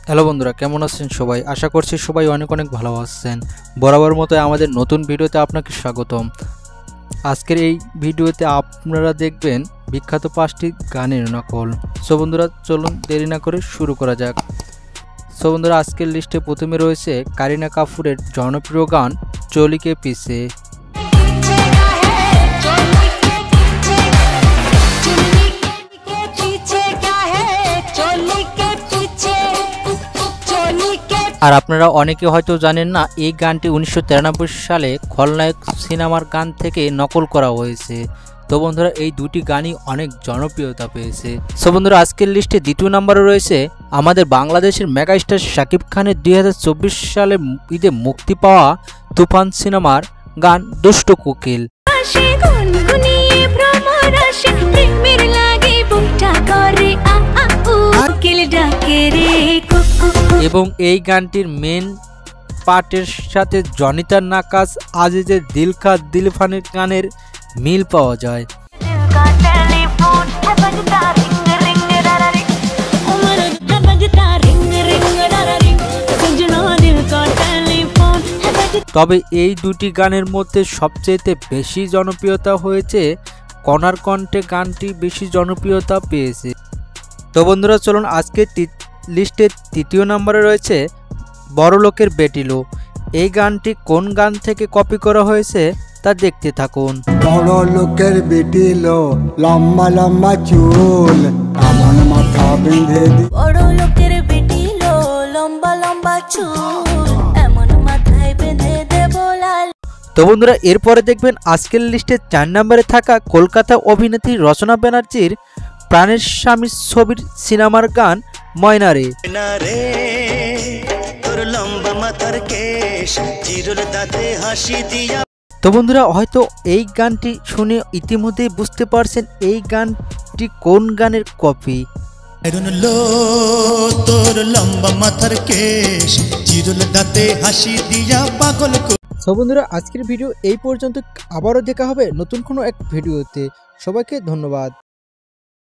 Hello বন্ধুরা, কেমন আছেন সবাই? আশা করছি সবাই অনেক অনেক ভালো আছেন। বরাবর মতো আমাদের নতুন ভিডিওতে আপনাকে স্বাগতম। আজকের এই ভিডিওতে আপনারা দেখবেন বিখ্যাত 5টি গানের নকল। সো বন্ধুরা, চলুন দেরি না করে শুরু করা যাক। সো বন্ধুরা, আজকের লিস্টে প্রথমে রয়েছে কারিনা কাপুরের জনপ্রিয় গান চলি কে পিছে। আর আপনারা অনেকে হয়তো জানেন না, এই গানটি 1993 সালে খলনায়ক সিনেমার গান থেকে নকল করা হয়েছে। তো বন্ধুরা, এই দুটি গানই অনেক জনপ্রিয়তা পেয়েছে। সো বন্ধুরা, আজকের লিস্টে দ্বিতীয় নম্বরে রয়েছে আমাদের বাংলাদেশের মেগাস্টার শাকিব খানের 2024 সালে ঈদে মুক্তি পাওয়া তুফান সিনেমার গান দুষ্ট কোকিল। এবং এই গানটির মেন পার্টের সাথে জনিতা নাকাস, আজিজের দিলকা দিলফানের গানের মিল পাওয়া যায়। তবে এই দুটি গানের মধ্যে সবচেয়ে বেশি জনপ্রিয়তা হয়েছে কণার কণ্ঠে গানটি বেশি জনপ্রিয়তা পেয়েছে। তো বন্ধুরা, চলুন আজকে লিস্টের তৃতীয় নম্বরে রয়েছে বড়লোকের বেটিলো। এই গানটি কোন গান থেকে কপি করা হয়েছে তা দেখতে থাকুন। বড়লোকের বেটিলো, লম্বা লম্বা চুল, আমার মাথা বেঁধে দি। বড়লোকের বেটিলো, লম্বা লম্বা চুল, এমন মাথায় বেঁধে দেব লাল। তো বন্ধুরা, এরপরে দেখবেন আজকের লিস্টে 4 নম্বরে থাকা কলকাতা অভিনেত্রী রচনা ব্যানার্জির প্রাণের স্বামী ছবির সিনেমার গান ময়না রে। তো বন্ধুরা, হয়তো এই গানটি শুনে ইতিমধ্যেই বুঝতে পারছেন এই গানটি কোন গানের কপি। তোর লম্বা মাথার কেশ, চিরুল দাঁতে হাসি দিয়া পাগল। তো বন্ধুরা, আজকের ভিডিও এই পর্যন্ত। আবারও দেখা হবে নতুন কোনো এক ভিডিওতে। সবাইকে ধন্যবাদ।